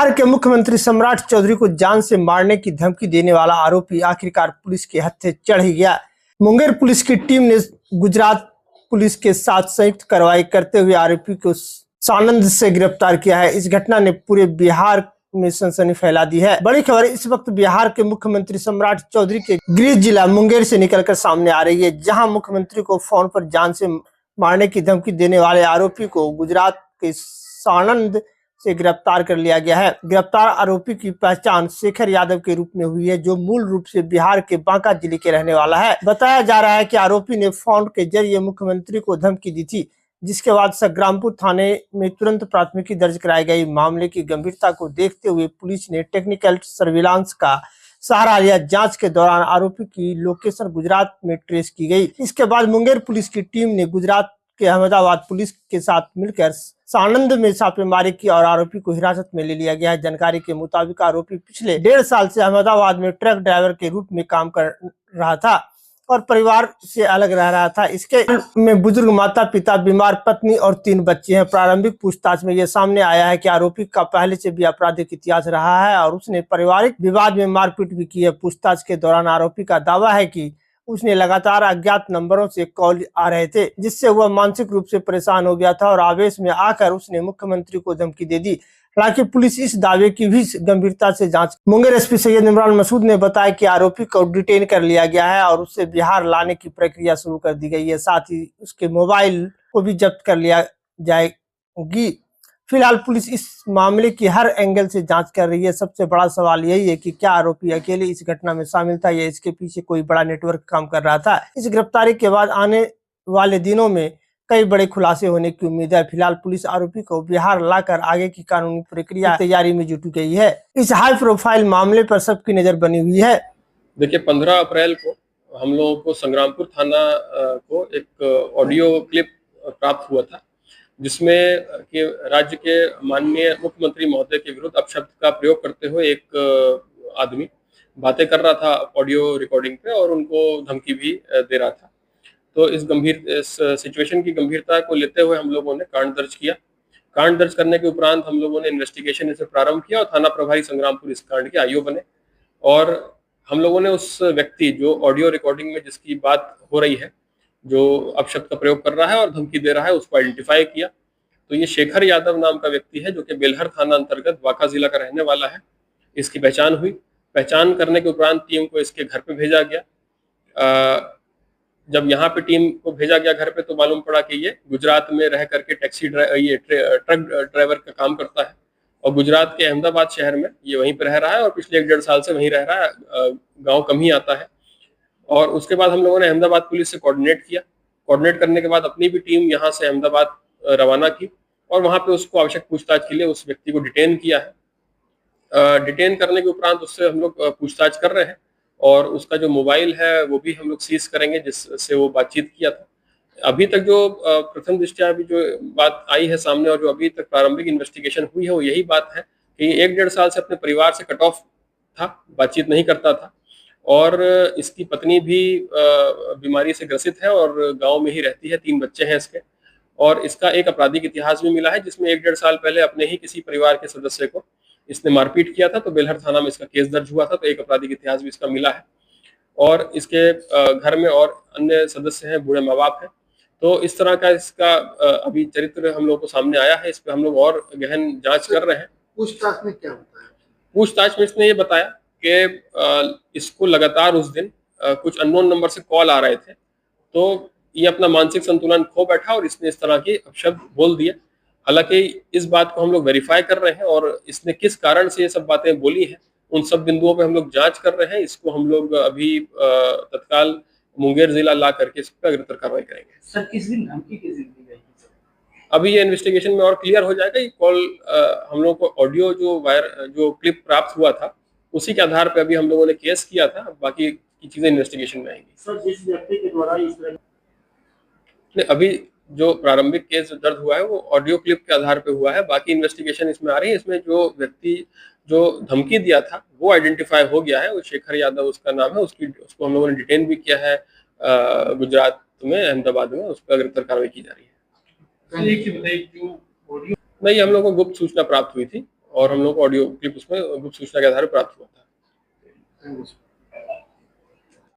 बिहार के मुख्यमंत्री सम्राट चौधरी को जान से मारने की धमकी देने वाला आरोपी आखिरकार पुलिस के हत्थे चढ़ ही गया। मुंगेर पुलिस की टीम ने गुजरात पुलिस के साथ संयुक्त कार्रवाई करते हुए आरोपी को सानंद से गिरफ्तार किया है। इस घटना ने पूरे बिहार में सनसनी फैला दी है। बड़ी खबर इस वक्त बिहार के मुख्यमंत्री सम्राट चौधरी के गृह जिला मुंगेर से निकलकर सामने आ रही है, जहां मुख्यमंत्री को फोन पर जान से मारने की धमकी देने वाले आरोपी को गुजरात के सानंद से गिरफ्तार कर लिया गया है। गिरफ्तार आरोपी की पहचान शेखर यादव के रूप में हुई है, जो मूल रूप से बिहार के बांका जिले के रहने वाला है। बताया जा रहा है कि आरोपी ने फोन के जरिए मुख्यमंत्री को धमकी दी थी, जिसके बाद संग्रामपुर थाने में तुरंत प्राथमिकी दर्ज कराई गई। मामले की गंभीरता को देखते हुए पुलिस ने टेक्निकल सर्विलांस का सहारा लिया। जांच के दौरान आरोपी की लोकेशन गुजरात में ट्रेस की गई। इसके बाद मुंगेर पुलिस की टीम ने गुजरात के अहमदाबाद पुलिस के साथ मिलकर सानंद में छापेमारी की और आरोपी को हिरासत में ले लिया गया है। जानकारी के मुताबिक आरोपी पिछले 1.5 साल से अहमदाबाद में ट्रक ड्राइवर के रूप में काम कर रहा था और परिवार से अलग रह रहा था। इसके में बुजुर्ग माता पिता, बीमार पत्नी और 3 बच्चे हैं। प्रारंभिक पूछताछ में यह सामने आया है कि आरोपी का पहले से भी आपराधिक इतिहास रहा है और उसने पारिवारिक विवाद में मारपीट भी की है। पूछताछ के दौरान आरोपी का दावा है कि उसने लगातार अज्ञात नंबरों से कॉल आ रहे थे, जिससे वह मानसिक रूप से परेशान हो गया था और आवेश में आकर उसने मुख्यमंत्री को धमकी दे दी। हालांकि पुलिस इस दावे की भी गंभीरता से जांच। मुंगेर एसपी सैयद इमरान मसूद ने बताया कि आरोपी को डिटेन कर लिया गया है और उससे बिहार लाने की प्रक्रिया शुरू कर दी गई है। साथ ही उसके मोबाइल को भी जब्त कर लिया जाएगी। फिलहाल पुलिस इस मामले की हर एंगल से जांच कर रही है। सबसे बड़ा सवाल यही है कि क्या आरोपी अकेले इस घटना में शामिल था या इसके पीछे कोई बड़ा नेटवर्क काम कर रहा था। इस गिरफ्तारी के बाद आने वाले दिनों में कई बड़े खुलासे होने की उम्मीद है। फिलहाल पुलिस आरोपी को बिहार लाकर आगे की कानूनी प्रक्रिया तैयारी में जुटी गई है। इस हाई प्रोफाइल मामले पर सबकी नजर बनी हुई है। देखिए, 15 अप्रैल को हम लोगों को संग्रामपुर थाना को एक ऑडियो क्लिप प्राप्त हुआ था, जिसमें कि राज्य के माननीय मुख्यमंत्री महोदय के विरुद्ध अपशब्द का प्रयोग करते हुए एक आदमी बातें कर रहा था ऑडियो रिकॉर्डिंग पे और उनको धमकी भी दे रहा था। तो इस सिचुएशन की गंभीरता को लेते हुए हम लोगों ने कांड दर्ज किया। कांड दर्ज करने के उपरांत हम लोगों ने इन्वेस्टिगेशन इसे प्रारंभ किया और थाना प्रभारी संग्रामपुर इस कांड के आईओ बने और हम लोगों ने उस व्यक्ति जो ऑडियो रिकॉर्डिंग में जिसकी बात हो रही है, जो अपशब्द का प्रयोग कर रहा है और धमकी दे रहा है, उसको आइडेंटिफाई किया। तो ये शेखर यादव नाम का व्यक्ति है, जो कि बेलहर थाना अंतर्गत बांका जिला का रहने वाला है। इसकी पहचान हुई। पहचान करने के उपरांत टीम को इसके घर पे भेजा गया। जब यहाँ पे टीम को भेजा गया घर पे, तो मालूम पड़ा कि ये गुजरात में रह करके ट्रक ड्राइवर का काम करता है और गुजरात के अहमदाबाद शहर में ये वहीं पे रह रहा है और पिछले 1.5 साल से वहीं रह रहा है। गाँव कम ही आता है। और उसके बाद हम लोगों ने अहमदाबाद पुलिस से कोऑर्डिनेट किया। कोऑर्डिनेट करने के बाद अपनी भी टीम यहाँ से अहमदाबाद रवाना की और वहाँ पे उसको आवश्यक पूछताछ के लिए उस व्यक्ति को डिटेन किया है। डिटेन करने के उपरांत उससे हम लोग पूछताछ कर रहे हैं और उसका जो मोबाइल है वो भी हम लोग सीज करेंगे, जिससे वो बातचीत किया था। अभी तक जो प्रथम दृष्टया अभी जो बात आई है सामने और जो अभी तक प्रारंभिक इन्वेस्टिगेशन हुई है, वो यही बात है कि 1.5 साल से अपने परिवार से कट ऑफ था, बातचीत नहीं करता था और इसकी पत्नी भी बीमारी से ग्रसित है और गांव में ही रहती है। 3 बच्चे हैं इसके और इसका एक आपराधिक इतिहास भी मिला है, जिसमें 1.5 साल पहले अपने ही किसी परिवार के सदस्य को इसने मारपीट किया था। तो बेलहर थाना में इसका केस दर्ज हुआ था, तो एक आपराधिक इतिहास भी इसका मिला है और इसके घर में और अन्य सदस्य हैं, बूढ़े माँ बाप हैं। तो इस तरह का इसका अभी चरित्र हम लोग को सामने आया है। इस पर हम लोग और गहन जांच कर रहे हैं। पूछताछ में क्या होता है? पूछताछ में इसने ये बताया कि इसको लगातार उस दिन कुछ अननोन नंबर से कॉल आ रहे थे, तो ये अपना मानसिक संतुलन खो बैठा और इसने इस तरह के अपशब्द बोल दिए। हालांकि इस बात को हम लोग वेरीफाई कर रहे हैं और इसने किस कारण से ये सब बातें बोली हैं, उन सब बिंदुओं पे हम लोग जांच कर रहे हैं। इसको हम लोग अभी तत्काल मुंगेर जिला ला करके इस पर अग्रतर कार्रवाई करेंगे। सर, किस दिन धमकी किस दिन दी गई? अभी ये इन्वेस्टिगेशन में और क्लियर हो जाएगा। ये कॉल हम लोग को ऑडियो जो क्लिप प्राप्त हुआ था, उसी के आधार पर अभी हम लोगों ने केस किया था। बाकी की चीजें इन्वेस्टिगेशन में आएंगी। सर, जिस व्यक्ति के द्वारा इस तरह अभी जो प्रारंभिक केस दर्ज हुआ है वो ऑडियो क्लिप के आधार पे हुआ है। बाकी इन्वेस्टिगेशन इसमें आ रही है। इसमें जो व्यक्ति जो धमकी दिया था वो आइडेंटिफाई हो गया है, वो शेखर यादव उसका नाम है। उसको हम लोगों ने डिटेन भी किया है गुजरात में, अहमदाबाद में। उस पर अग्रतर कार्रवाई की जा रही है। जो ऑडियो नहीं, हम लोगों को गुप्त सूचना प्राप्त हुई थी और हम लोग को ऑडियो क्लिप उसमें गुप्त सूचना के आधार पर प्राप्त हुआ था।